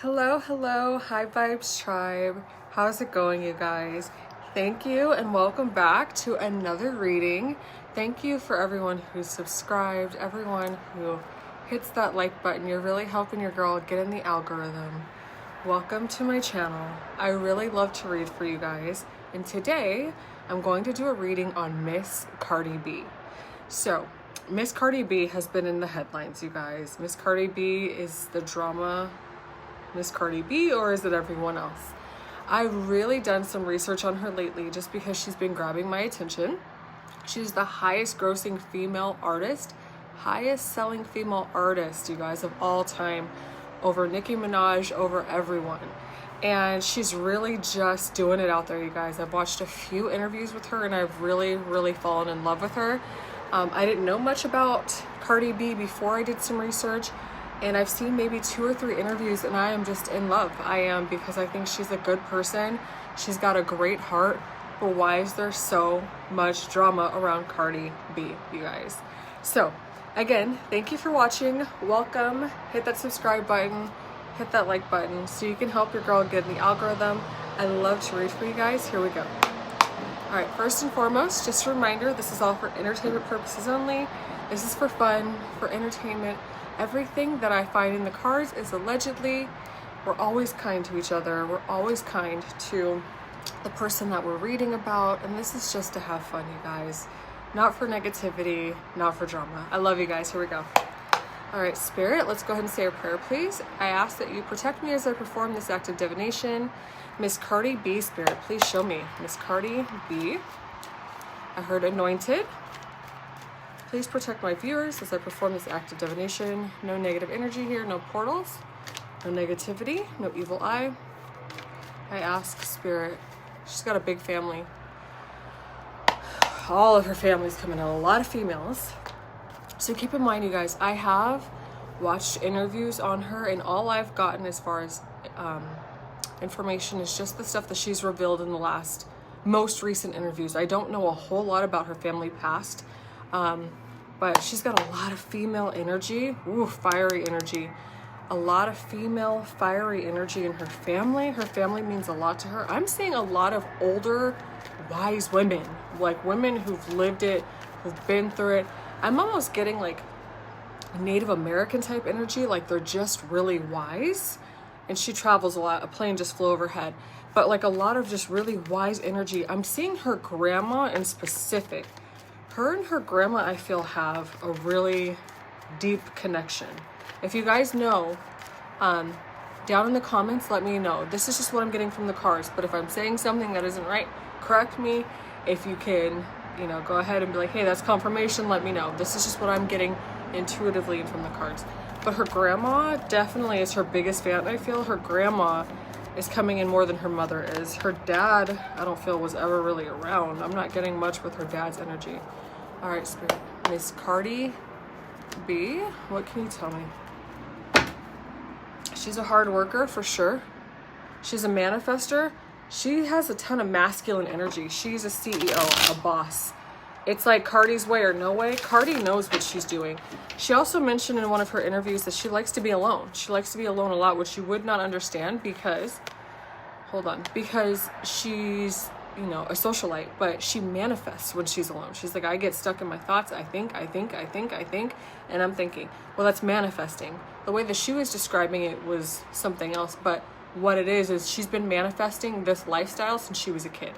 Hello, High Vibes Tribe. How's it going, you guys? Thank you and welcome back to another reading. Thank you for everyone who's subscribed, everyone who hits that like button. You're really helping your girl get in the algorithm. Welcome to my channel. I really love to read for you guys. And today I'm going to do a reading on Miss Cardi B. So, Miss Cardi B has been in the headlines, you guys. Miss Cardi B is the drama Miss Cardi B, or is it everyone else? I've really done some research on her lately just because she's been grabbing my attention. She's the highest grossing female artist, highest selling female artist, you guys, of all time, over Nicki Minaj, over everyone. And she's really just doing it out there, you guys. I've watched a few interviews with her and I've really fallen in love with her. I didn't know much about Cardi B before I did some research. And I've seen maybe 2 or 3 interviews and I am just in love. I am, because I think she's a good person. She's got a great heart. But why is there so much drama around Cardi B, you guys? So, again, thank you for watching. Welcome. Hit that subscribe button. Hit that like button so you can help your girl get in the algorithm. I love to read for you guys. Here we go. Alright, first and foremost, just a reminder, this is all for entertainment purposes only. This is for fun, for entertainment. Everything that I find in the cards is allegedly. We're always kind to each other. We're always kind to the person that we're reading about. And this is just to have fun, you guys. Not for negativity, not for drama. I love you guys. Here we go. All right, Spirit, let's go ahead and say a prayer, please. I ask that you protect me as I perform this act of divination. Miss Cardi B, Spirit, please show me. Miss Cardi B. I heard anointed. Please protect my viewers as I perform this act of divination. No negative energy here, no portals, no negativity, no evil eye. I ask Spirit, she's got a big family. All of her family's coming out, a lot of females. So keep in mind, you guys, I have watched interviews on her and all I've gotten as far as information is just the stuff that she's revealed in the most recent interviews. I don't know a whole lot about her family past. But she's got a lot of female energy, fiery energy. A lot of female fiery energy in her family. Her family means a lot to her. I'm seeing a lot of older, wise women, like women who've lived it, who've been through it. I'm almost getting like Native American type energy, like they're just really wise. And she travels a lot, a plane just flew overhead. But like a lot of just really wise energy. I'm seeing her grandma in specific. Her and her grandma, I feel, have a really deep connection. If you guys know, down in the comments, let me know. This is just what I'm getting from the cards. But if I'm saying something that isn't right, correct me. If you can, go ahead and be like, hey, that's confirmation, let me know. This is just what I'm getting intuitively from the cards. But her grandma definitely is her biggest fan. I feel her grandma is coming in more than her mother is. Her dad, I don't feel, was ever really around. I'm not getting much with her dad's energy. All right, Spirit. Miss Cardi B, what can you tell me? She's a hard worker for sure. She's a manifester. She has a ton of masculine energy. She's a CEO, a boss. It's like Cardi's way or no way. Cardi knows what she's doing. She also mentioned in one of her interviews that she likes to be alone. She likes to be alone a lot, which you would not understand because, because she's, a socialite, but she manifests when she's alone. She's like, I get stuck in my thoughts. I think, and I'm thinking, well, that's manifesting. The way that she was describing it was something else, but what it is she's been manifesting this lifestyle since she was a kid.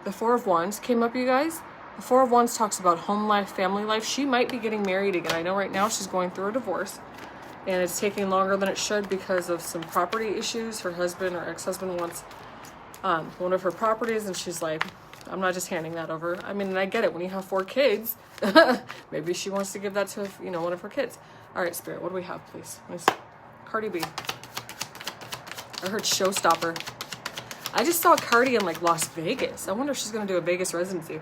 The Four of Wands came up, you guys. The Four of Wands talks about home life, family life. She might be getting married again. I know right now she's going through a divorce and it's taking longer than it should because of some property issues. Her husband or ex-husband wants one of her properties and she's like, I'm not just handing that over. I mean, and I get it. When you have 4 kids, maybe she wants to give that to, one of her kids. All right, Spirit, what do we have, please? Miss Cardi B. I heard showstopper. I just saw Cardi in like Las Vegas. I wonder if she's going to do a Vegas residency.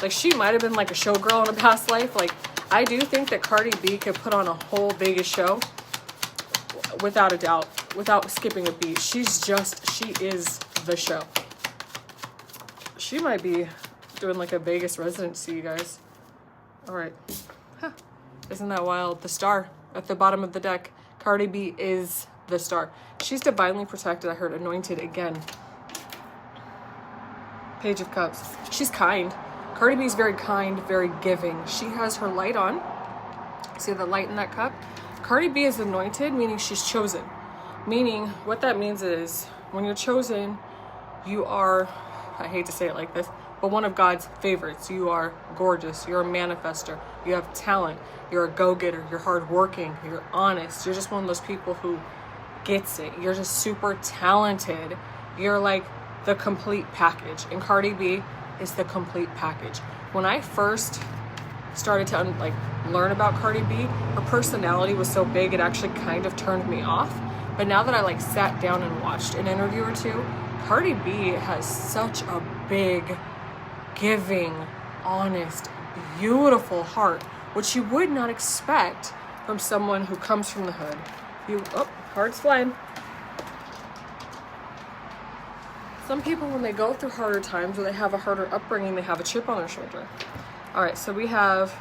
Like, she might have been like a showgirl in a past life. Like, I do think that Cardi B could put on a whole Vegas show without a doubt, without skipping a beat. She is the show. She might be doing like a Vegas residency, you guys. All right. Huh. Isn't that wild? The star at the bottom of the deck. Cardi B is the star. She's divinely protected. I heard anointed again. Page of Cups. She's kind. Cardi B is very kind, very giving. She has her light on. See the light in that cup? Cardi B is anointed, meaning she's chosen. Meaning, what that means is, when you're chosen, you are, I hate to say it like this, but one of God's favorites. You are gorgeous. You're a manifester. You have talent. You're a go-getter. You're hardworking. You're honest. You're just one of those people who gets it. You're just super talented. You're like the complete package. And Cardi B is the complete package. When I first started to learn about Cardi B, her personality was so big it actually kind of turned me off. But now that I sat down and watched an interview or two, Cardi B has such a big, giving, honest, beautiful heart, which you would not expect from someone who comes from the hood. Heart's flying. Some people, when they go through harder times or they have a harder upbringing, they have a chip on their shoulder. All right, so we have,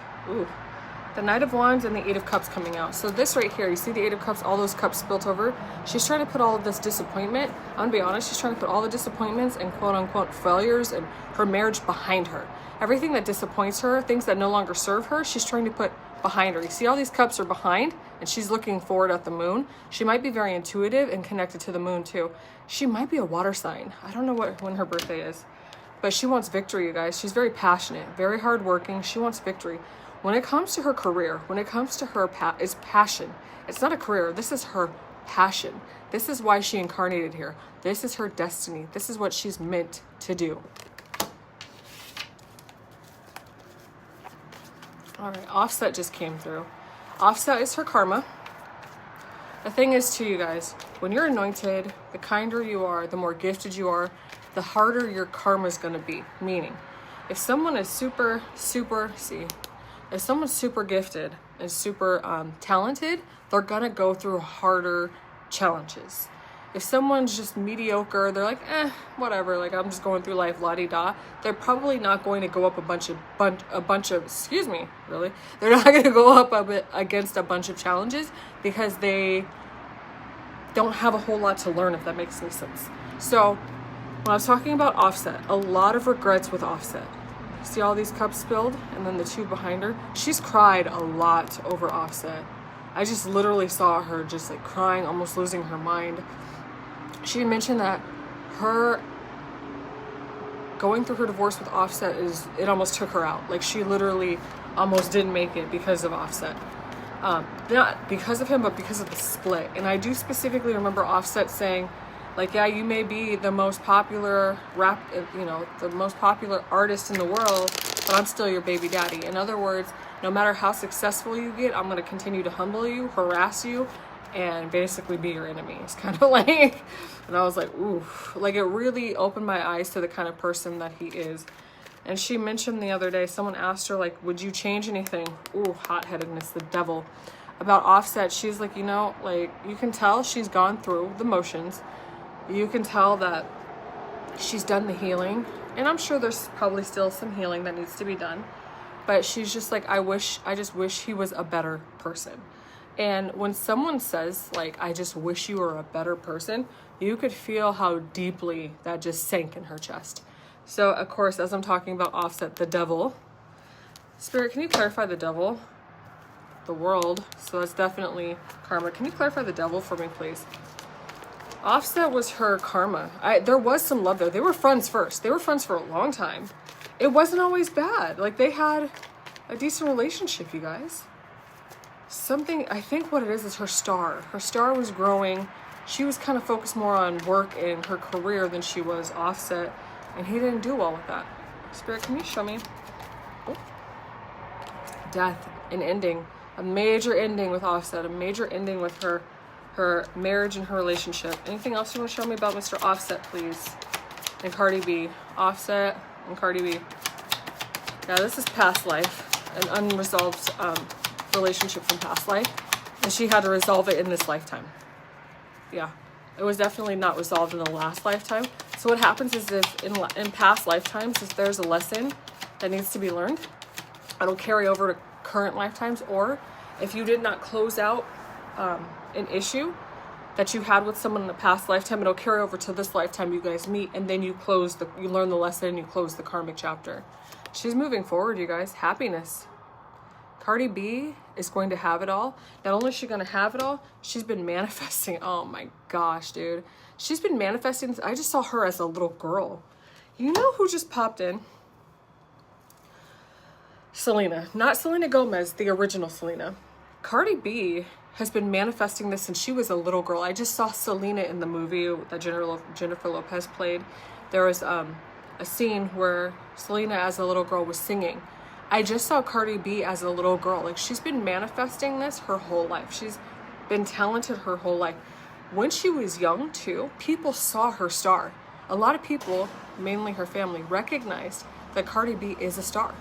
the Knight of Wands and the Eight of Cups coming out. So this right here, you see the Eight of Cups, all those cups spilt over? She's trying to put all of this disappointment, I'm gonna be honest, she's trying to put all the disappointments and quote unquote failures and her marriage behind her. Everything that disappoints her, things that no longer serve her, she's trying to put behind her. You see all these cups are behind and she's looking forward at the moon. She might be very intuitive and connected to the moon too. She might be a water sign. I don't know when her birthday is, but she wants victory, you guys. She's very passionate, very hardworking. She wants victory. When it comes to her career, when it comes to her it's passion. It's not a career. This is her passion. This is why she incarnated here. This is her destiny. This is what she's meant to do. All right, Offset just came through. Offset is her karma. The thing is too, you guys, when you're anointed, the kinder you are, the more gifted you are, the harder your karma is going to be. Meaning, if someone is if someone's super gifted and super talented, they're going to go through harder challenges. If someone's just mediocre, they're like, whatever, I'm just going through life, la-di-da, they're probably not going to go up excuse me, really? They're not going to go up against a bunch of challenges because they don't have a whole lot to learn, if that makes any sense. So, when I was talking about Offset, a lot of regrets with Offset. See all these cups spilled? And then the two behind her? She's cried a lot over Offset. I just literally saw her just crying, almost losing her mind. She mentioned that her going through her divorce with Offset it almost took her out. She literally almost didn't make it because of Offset. Not because of him, but because of the split. And I do specifically remember Offset saying, yeah, you may be the most popular the most popular artist in the world, but I'm still your baby daddy. In other words, no matter how successful you get, I'm going to continue to humble you, harass you, and basically be your enemy. It's kind of and I was like, oof. It really opened my eyes to the kind of person that he is. And she mentioned the other day, someone asked her, would you change anything? Ooh, hot-headedness, the devil. About Offset, she's you can tell she's gone through the motions. You can tell that she's done the healing. And I'm sure there's probably still some healing that needs to be done. But she's just I just wish he was a better person. And when someone says, I just wish you were a better person, you could feel how deeply that just sank in her chest. So, of course, as I'm talking about Offset, the devil. Spirit, can you clarify the devil? The world. So that's definitely karma. Can you clarify the devil for me, please? Offset was her karma. There was some love there. They were friends first. They were friends for a long time. It wasn't always bad. They had a decent relationship, you guys. I think what it is her star. Her star was growing. She was kind of focused more on work and her career than she was Offset. And he didn't do well with that. Spirit, can you show me? Oh. Death, an ending. A major ending with Offset. A major ending with her marriage and her relationship. Anything else you want to show me about Mr. Offset, please? And Cardi B. Offset and Cardi B. Yeah, this is past life. An unresolved relationship from past life. And she had to resolve it in this lifetime. Yeah. It was definitely not resolved in the last lifetime. So what happens is if in past lifetimes, if there's a lesson that needs to be learned, it'll carry over to current lifetimes. Or if you did not close out an issue, that you had with someone in a past lifetime, it'll carry over to this lifetime. You guys meet, and then you learn the lesson, and you close the karmic chapter. She's moving forward, you guys. Happiness. Cardi B is going to have it all. Not only is she going to have it all, she's been manifesting. Oh my gosh, dude. She's been manifesting. I just saw her as a little girl. You know who just popped in? Selena. Not Selena Gomez, the original Selena. Cardi B has been manifesting this since she was a little girl. I just saw Selena in the movie that Jennifer Lopez played. There was a scene where Selena as a little girl was singing. I just saw Cardi B as a little girl. Like, she's been manifesting this her whole life. She's been talented her whole life. When she was young too, people saw her star. A lot of people, mainly her family, recognized that Cardi B is a star.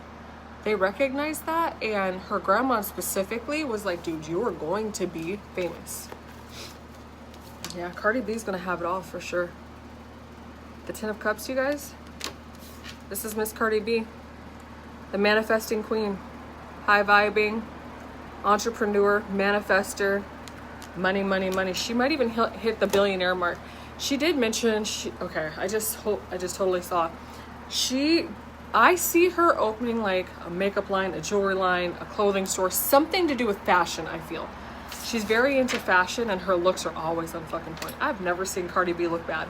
They recognized that, and her grandma specifically was like, dude, you are going to be famous. Yeah, Cardi B's gonna have it all for sure. The Ten of Cups, you guys. This is Miss Cardi B. The manifesting queen, high vibing, entrepreneur, manifester, money, money, money. She might even hit the billionaire mark. She did mention, I just totally saw. I see her opening like a makeup line, a jewelry line, a clothing store, something to do with fashion, I feel. She's very into fashion, and her looks are always on fucking point. I've never seen Cardi B look bad.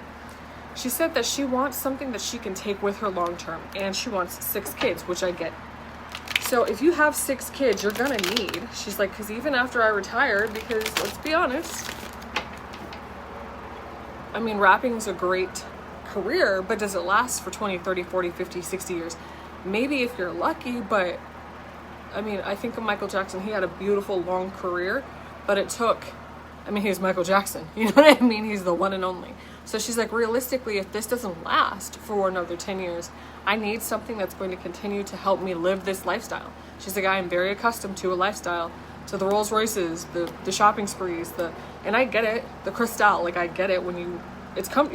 She said that she wants something that she can take with her long term, and she wants 6 kids, which I get. So if you have 6 kids, you're gonna need, she's like, because even after I retired, because let's be honest, I mean, rapping is a great career, but does it last for 20, 30, 40, 50, 60 years? Maybe if you're lucky, but I mean, I think of Michael Jackson. He had a beautiful long career, but it took, I mean, he's Michael Jackson, you know what I mean? He's the one and only. So she's like, realistically, if this doesn't last for another 10 years, I need something that's going to continue to help me live this lifestyle. She's like, I am very accustomed to a lifestyle, to the Rolls Royces, the shopping sprees, and I get it, the Cristal, like I get it when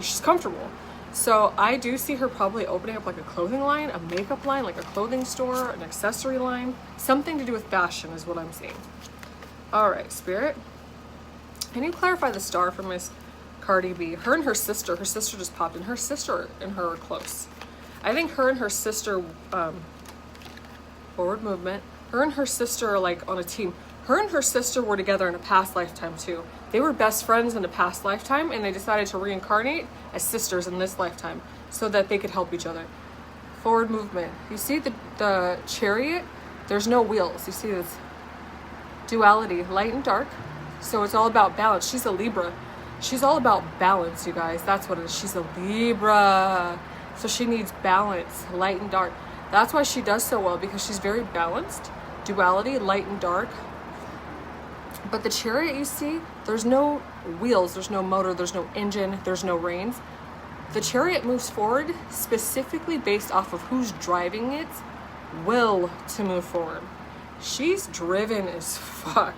she's comfortable. So I do see her probably opening up like a clothing line, a makeup line, like a clothing store, an accessory line, something to do with fashion is what I'm seeing. All right, Spirit, can you clarify the star for Miss Cardi B? Her and her sister just popped in. Her sister and her are close. I think her and her sister, forward movement, her and her sister are like on a team. Her and her sister were together in a past lifetime too. They were best friends in a past lifetime, and they decided to reincarnate as sisters in this lifetime so that they could help each other. Forward movement. You see the Chariot? There's no wheels. You see this duality, light and dark. So it's all about balance. She's a Libra. She's all about balance, you guys. That's what it is. She's a Libra. So she needs balance, light and dark. That's why she does so well, because she's very balanced. Duality, light and dark. But the Chariot, you see, there's no wheels, there's no motor, there's no engine, there's no reins. The Chariot moves forward specifically based off of who's driving its will to move forward. She's driven as fuck.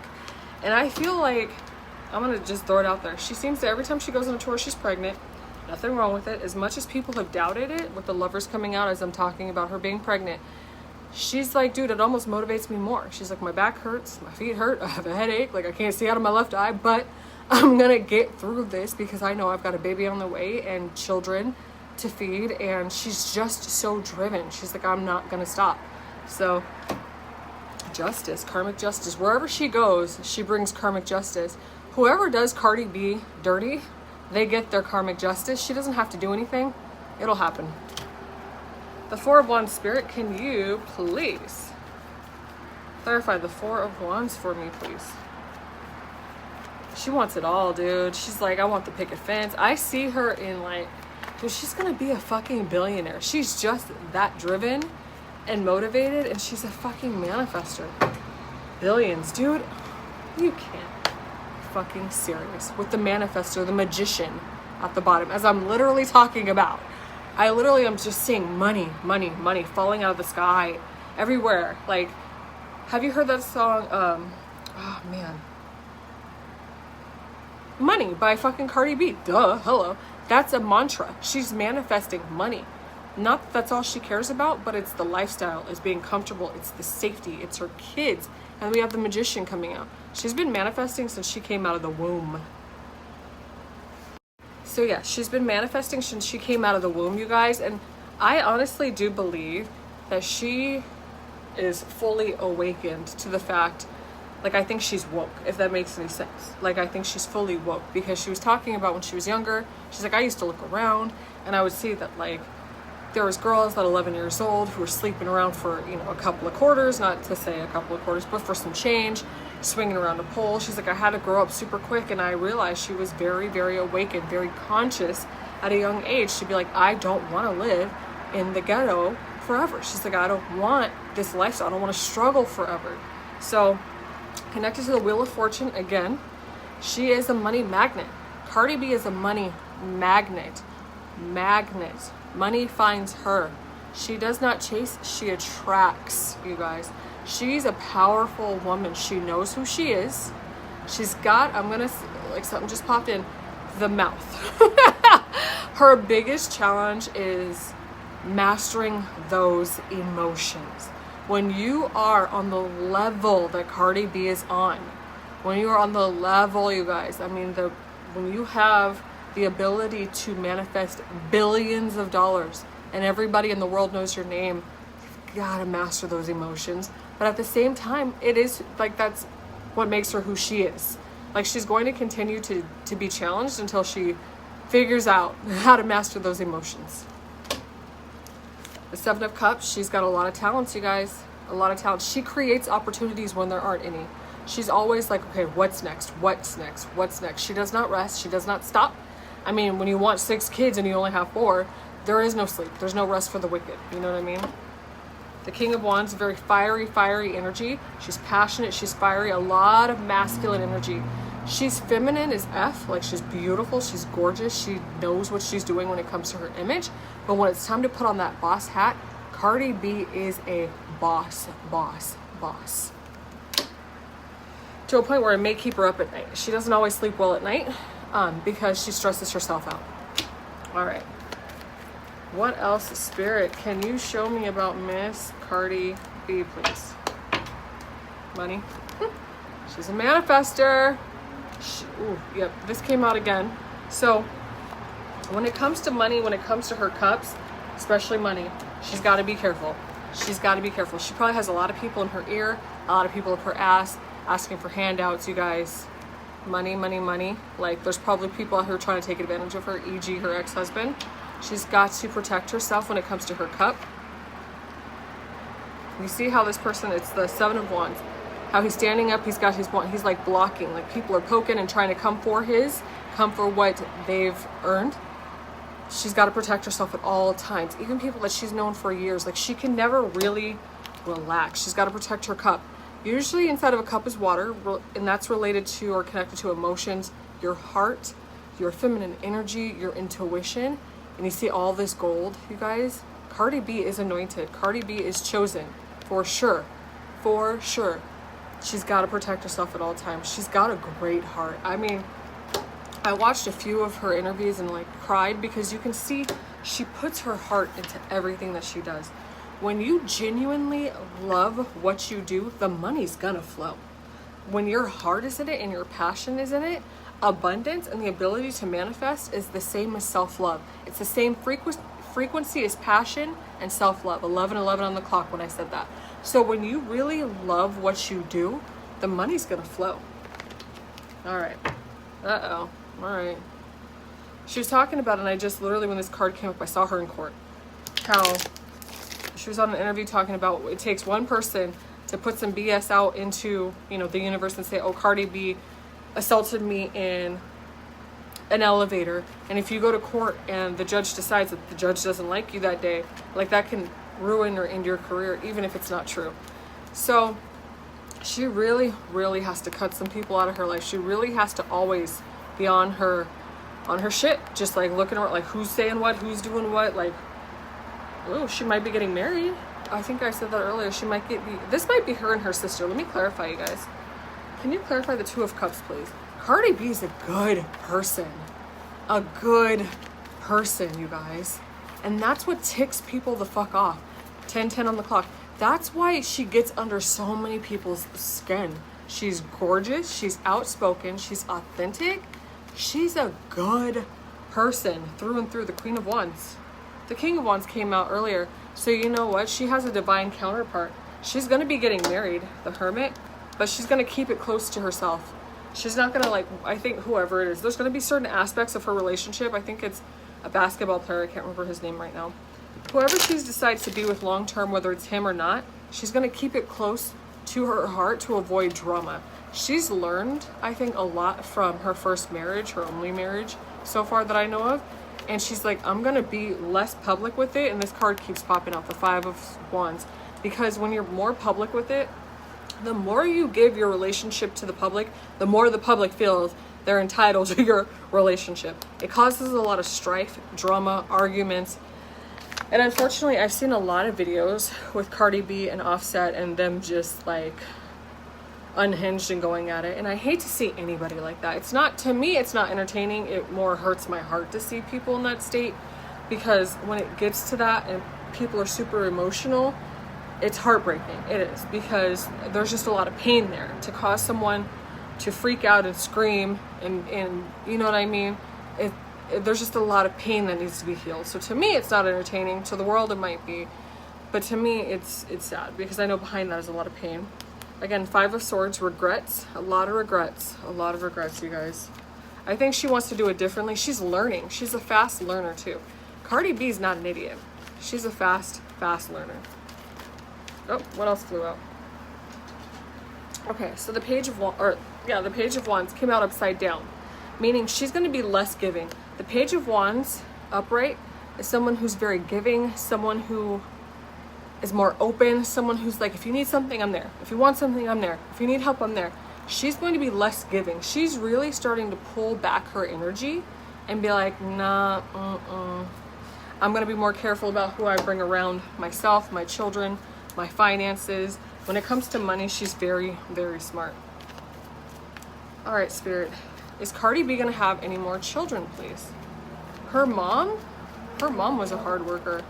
And I feel like, I'm going to just throw it out there. She seems to, every time she goes on a tour, she's pregnant. Nothing wrong with it. As much as people have doubted it, with the lovers coming out as I'm talking about her being pregnant, she's like, dude, it almost motivates me more. She's like, my back hurts, my feet hurt, I have a headache, like I can't see out of my left eye, but I'm gonna get through this because I know I've got a baby on the way and children to feed, and she's just so driven. She's like, I'm not gonna stop. So justice, karmic justice, wherever she goes, she brings karmic justice. Whoever does Cardi B dirty, they get their karmic justice. She doesn't have to do anything. It'll happen. The Four of Wands, Spirit, can you please clarify the Four of Wands for me, please? She wants it all, dude. She's like, I want the picket fence. I see her in like, dude, she's gonna be a fucking billionaire. She's just that driven and motivated, and she's a fucking manifester. Billions, dude. You can't be fucking serious with the manifester, the magician at the bottom, as I'm literally talking about. I literally am just seeing money, money, money falling out of the sky everywhere. Like, have you heard that song? Oh man, Money by fucking Cardi B. Duh, hello. That's a mantra. She's manifesting money. Not that that's all she cares about, but it's the lifestyle, it's being comfortable, it's the safety, it's her kids. And we have the magician coming out. She's been manifesting since she came out of the womb. So yeah, she's been manifesting since she came out of the womb, you guys. And I honestly do believe that she is fully awakened to the fact, like, I think she's woke, if that makes any sense. Like, I think she's fully woke, because she was talking about when she was younger, she's like, I used to look around and I would see that, like, there was girls that 11 years old who were sleeping around for, you know, a couple of quarters, not to say a couple of quarters, but for some change, swinging around a pole. She's like, I had to grow up super quick, and I realized she was very, very awakened, very conscious at a young age to be like, I don't want to live in the ghetto forever. She's like, I don't want this lifestyle. I don't want to struggle forever. So connected to the Wheel of Fortune again, she is a money magnet. Cardi B is a money magnet. Money finds her. She does not chase, she attracts, you guys. She's a powerful woman. She knows who she is. She's got, I'm gonna, like, something just popped in, the mouth. Her biggest challenge is mastering those emotions. When you are on the level that Cardi B is on, when you are on the level, you guys, I mean, when you have the ability to manifest billions of dollars and everybody in the world knows your name, you've got to master those emotions. But at the same time, it is like, that's what makes her who she is. Like, she's going to continue to be challenged until she figures out how to master those emotions. The Seven of Cups, she's got a lot of talents, you guys. A lot of talent. She creates opportunities when there aren't any. She's always like, okay, what's next? What's next? What's next? She does not rest. She does not stop. I mean, when you want 6 kids and you only have 4, there is no sleep. There's no rest for the wicked. You know what I mean? The King of Wands, very fiery energy. She's passionate. She's fiery. A lot of masculine energy. She's feminine as F. Like, she's beautiful. She's gorgeous. She knows what she's doing when it comes to her image. But when it's time to put on that boss hat, Cardi B is a boss. To a point where it may keep her up at night. She doesn't always sleep well at night because she stresses herself out. All right. What else, Spirit? Can you show me about Miss Cardi B, please? Money. She's a manifester. Yep, this came out again. So when it comes to money, when it comes to her cups, especially money, she's got to be careful. She's got to be careful. She probably has a lot of people in her ear, a lot of people up her ass, asking for handouts, you guys. Money. Like, there's probably people out here trying to take advantage of her, e.g. her ex-husband. She's got to protect herself when it comes to her cup. You see how this person, it's the Seven of Wands, how he's standing up, he's got his wand, he's like blocking, like people are poking and trying to come for what they've earned. She's got to protect herself at all times. Even people that she's known for years, like, she can never really relax. She's got to protect her cup. Usually inside of a cup is water, and that's related to or connected to emotions, your heart, your feminine energy, your intuition. And you see all this gold, you guys? Cardi B is anointed. Cardi B is chosen, for sure. For sure. She's got to protect herself at all times. She's got a great heart. I mean, I watched a few of her interviews and, like, cried because you can see she puts her heart into everything that she does. When you genuinely love what you do, the money's gonna flow. When your heart is in it and your passion is in it, abundance and the ability to manifest is the same as self-love. It's the same frequency as passion and self-love. 11:11 on the clock when I said that. So when you really love what you do, the money's gonna flow. All right. All right. She was talking about, and I just literally, when this card came up, I saw her in court. How she was on an interview talking about it takes one person to put some BS out into, you know, the universe and say, oh, Cardi B assaulted me in an elevator. And if you go to court and the judge decides that the judge doesn't like you that day, like, that can ruin or end your career, even if it's not true. So she really, really has to cut some people out of her life. She really has to always be on her shit, just like looking around, like, who's saying what, who's doing what, like, oh, she might be getting married. I think I said that earlier. She might this might be her and her sister. Let me clarify, you guys. Can you clarify the Two of Cups, please? Cardi B is a good person. A good person, you guys. And that's what ticks people the fuck off. 10:10 on the clock. That's why she gets under so many people's skin. She's gorgeous. She's outspoken. She's authentic. She's a good person through and through, the Queen of Wands. The King of Wands came out earlier. So you know what? She has a divine counterpart. She's going to be getting married, the Hermit, but she's going to keep it close to herself. She's not going to, like, I think whoever it is, there's going to be certain aspects of her relationship. I think it's a basketball player. I can't remember his name right now. Whoever she decides to be with long term, whether it's him or not, she's going to keep it close to her heart to avoid drama. She's learned, I think, a lot from her first marriage, her only marriage so far that I know of. And she's like, I'm going to be less public with it. And this card keeps popping out, the Five of Wands. Because when you're more public with it, the more you give your relationship to the public, the more the public feels they're entitled to your relationship. It causes a lot of strife, drama, arguments. And unfortunately, I've seen a lot of videos with Cardi B and Offset and them just like unhinged and going at it. And I hate to see anybody like that. It's not, to me, it's not entertaining. It more hurts my heart to see people in that state, because when it gets to that and people are super emotional, it's heartbreaking. It is, because there's just a lot of pain there to cause someone to freak out and scream and you know what I mean? There's just a lot of pain that needs to be healed. So to me, it's not entertaining. To the world, it might be. But to me, it's sad, because I know behind that is a lot of pain. Again, Five of Swords, regrets, a lot of regrets, you guys. I think she wants to do it differently. She's learning. She's a fast learner too. Cardi B is not an idiot. She's a fast learner. Oh, what else flew out? Okay, so the Page of Wands came out upside down, meaning she's going to be less giving. The Page of Wands upright is someone who's very giving, someone who is more open, someone who's like, if you need something, I'm there. If you want something, I'm there. If you need help, I'm there. She's going to be less giving. She's really starting to pull back her energy and be like, nah, I'm going to be more careful about who I bring around myself, my children, my finances. When it comes to money, she's very, very smart. All right, Spirit. Is Cardi B going to have any more children, please? Her mom was a hard worker.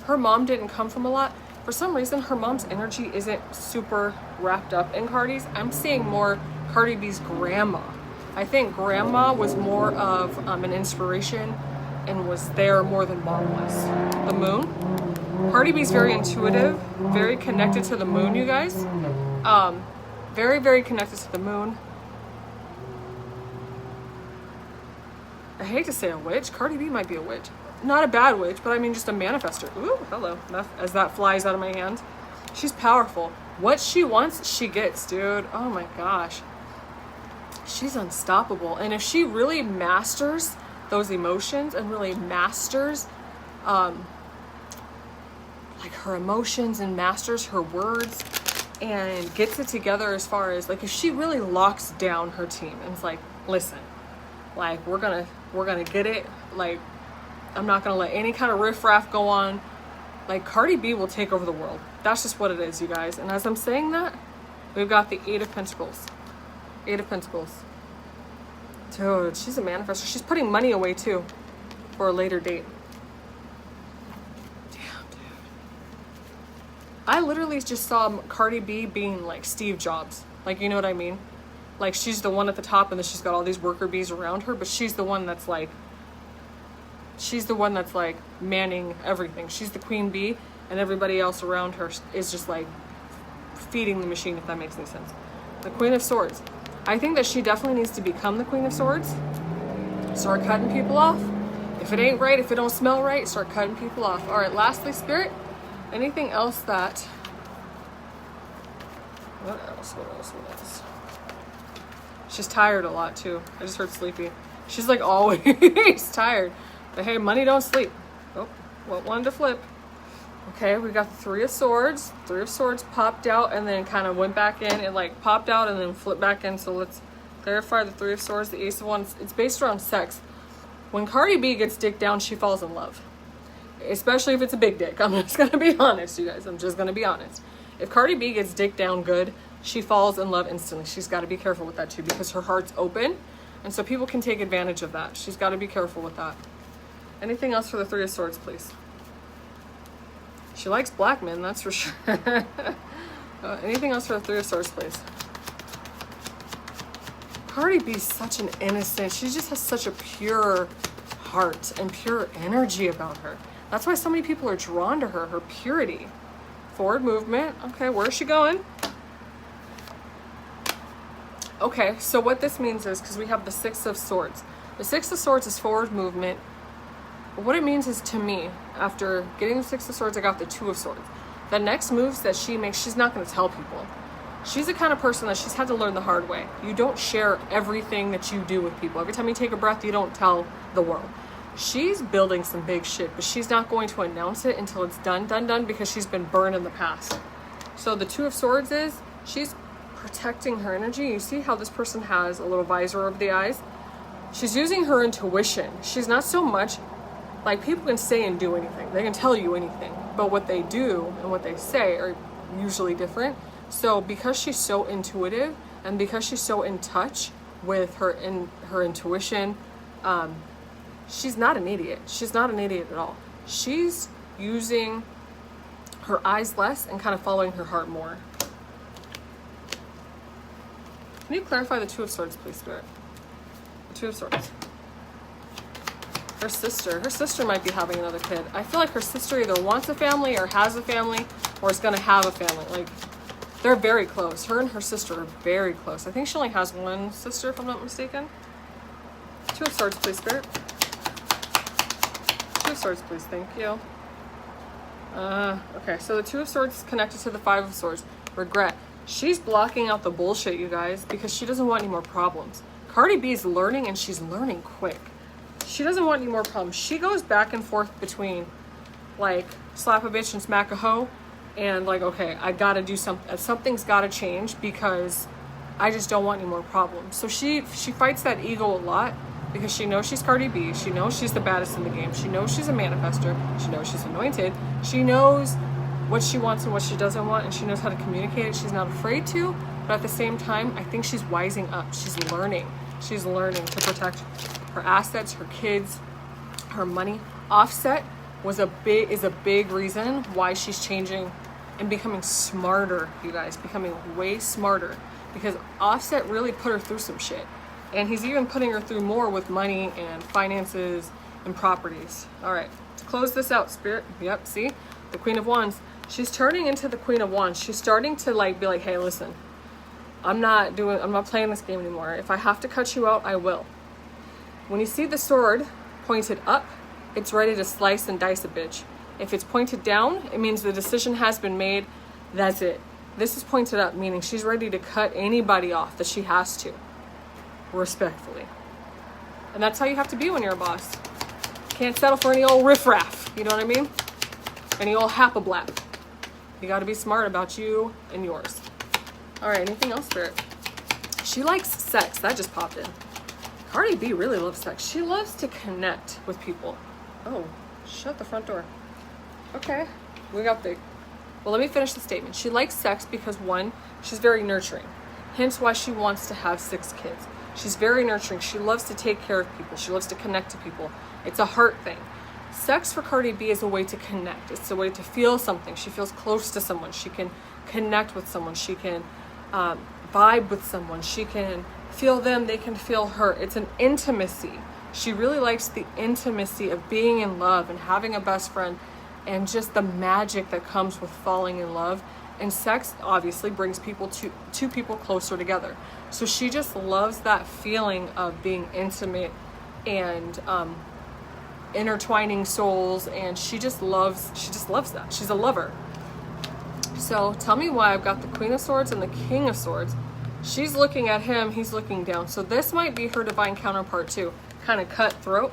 Her mom didn't come from a lot. For some reason, her mom's energy isn't super wrapped up in Cardi's. I'm seeing more Cardi B's grandma. I think grandma was more of an inspiration and was there more than mom was. The moon. Cardi B's very intuitive, very connected to the moon, you guys. Very, very connected to the moon. I hate to say a witch. Cardi B might be a witch. Not a bad witch, but I mean just a manifester. Ooh, hello. As that flies out of my hand. She's powerful. What she wants, she gets, dude. Oh my gosh. She's unstoppable. And if she really masters those emotions and really masters like her emotions and masters her words and gets it together, as far as like, if she really locks down her team and is like, listen, like we're gonna get it, like I'm not gonna let any kind of riffraff go on. Like, Cardi B will take over the world. That's just what it is, you guys. And as I'm saying that, we've got the Eight of Pentacles. Eight of Pentacles. Dude, she's a manifestor. She's putting money away too for a later date. Damn, dude. I literally just saw Cardi B being like Steve Jobs. Like, you know what I mean? Like, she's the one at the top and then she's got all these worker bees around her, but she's the one that's like manning everything. She's the queen bee, and everybody else around her is just like feeding the machine, if that makes any sense. The Queen of Swords. I think that she definitely needs to become the Queen of Swords. Start cutting people off. If it ain't right, if it don't smell right, start cutting people off. All right, lastly, Spirit, anything else that... What else? She's tired a lot too. I just heard sleepy. She's like always tired. But hey, money don't sleep. Oh, what one to flip. Okay, we got the Three of Swords. Three of Swords popped out and then kind of went back in. It like popped out and then flipped back in. So let's clarify the Three of Swords. The Ace of Wands, it's based around sex. When Cardi B gets dick down, she falls in love. Especially if it's a big dick. I'm just going to be honest, you guys. I'm just going to be honest. If Cardi B gets dick down good, she falls in love instantly. She's got to be careful with that too, because her heart's open. And so people can take advantage of that. She's got to be careful with that. Anything else for the Three of Swords, please? She likes black men, that's for sure. Anything else for the Three of Swords, please? Cardi B's such an innocent. She just has such a pure heart and pure energy about her. That's why so many people are drawn to her, her purity. Forward movement. Okay, where's she going? Okay, so what this means is, because we have the Six of Swords. The Six of Swords is forward movement. What it means is, to me, after getting the Six of Swords, I got the Two of Swords. The next moves that she makes, she's not going to tell people. She's the kind of person that she's had to learn the hard way. You don't share everything that you do with people. Every time you take a breath, you don't tell the world. She's building some big shit, but she's not going to announce it until it's done, because she's been burned in the past. So the Two of Swords is, she's protecting her energy. You see how this person has a little visor over the eyes? She's using her intuition. She's not so much like, people can say and do anything. They can tell you anything, but what they do and what they say are usually different. So because she's so intuitive and because she's so in touch with her intuition, she's not an idiot. She's not an idiot at all. She's using her eyes less and kind of following her heart more. Can you clarify the Two of Swords, please, Spirit? The Two of Swords. Her sister might be having another kid. I feel like her sister either wants a family or has a family or is going to have a family. Like, they're very close. Her and her sister are very close. I think she only has one sister, if I'm not mistaken. Two of Swords, please, Spirit. Two of Swords, please. Thank you. Okay, so the Two of Swords is connected to the Five of Swords. Regret. She's blocking out the bullshit, you guys, because she doesn't want any more problems. Cardi B is learning, and she's learning quick. She doesn't want any more problems. She goes back and forth between, like, slap a bitch and smack a hoe, and, like, okay, I gotta do something. Something's gotta change because I just don't want any more problems. So she fights that ego a lot because she knows she's Cardi B. She knows she's the baddest in the game. She knows she's a manifester. She knows she's anointed. She knows what she wants and what she doesn't want, and she knows how to communicate it. She's not afraid to, but at the same time, I think she's wising up. She's learning. She's learning to protect her assets, her kids, her money. Offset is a big reason why she's changing and becoming smarter, you guys, becoming way smarter, because Offset really put her through some shit. And he's even putting her through more with money and finances and properties. All right, to close this out, Spirit. Yep, see? The Queen of Wands. She's turning into the Queen of Wands. She's starting to, like, be like, hey, listen, I'm not playing this game anymore. If I have to cut you out, I will. When you see the sword pointed up, it's ready to slice and dice a bitch. If it's pointed down, it means the decision has been made. That's it. This is pointed up, meaning she's ready to cut anybody off that she has to, respectfully. And that's how you have to be when you're a boss. Can't settle for any old riffraff, you know what I mean? Any old happablap. You got to be smart about you and yours. All right, anything else, Spirit? She likes sex. That just popped in. Cardi B really loves sex. She loves to connect with people. Oh, shut the front door. Okay, we got big. Well, let me finish the statement. She likes sex because, one, she's very nurturing. Hence why she wants to have 6 kids. She's very nurturing. She loves to take care of people. She loves to connect to people. It's a heart thing. Sex for Cardi B is a way to connect. It's a way to feel something. She feels close to someone. She can connect with someone. She can vibe with someone. She can feel them. They can feel her. It's an intimacy. She really likes the intimacy of being in love and having a best friend and just the magic that comes with falling in love. And sex obviously brings people two people closer together. So she just loves that feeling of being intimate and intertwining souls, and she just loves that. She's a lover. So tell me why I've got the Queen of Swords and the King of Swords. She's looking at him, he's looking down. So this might be her divine counterpart too. Kind of cutthroat,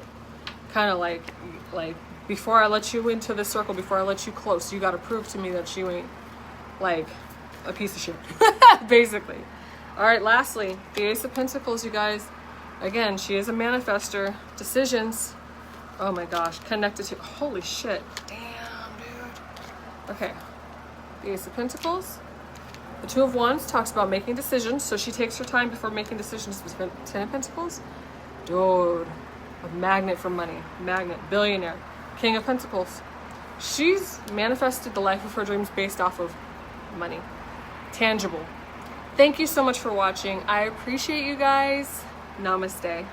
kind of like before I let you into the circle, before I let you close, you got to prove to me that you ain't like a piece of shit, basically. All right, lastly, the Ace of Pentacles, you guys. Again, she is a manifester. Decisions. Oh my gosh, connected to, holy shit. Damn, dude. Okay, the Ace of Pentacles. The Two of Wands talks about making decisions, so she takes her time before making decisions. Ten of Pentacles. Dude, a magnet for money. Magnet, billionaire. King of Pentacles. She's manifested the life of her dreams based off of money. Tangible. Thank you so much for watching. I appreciate you guys. Namaste.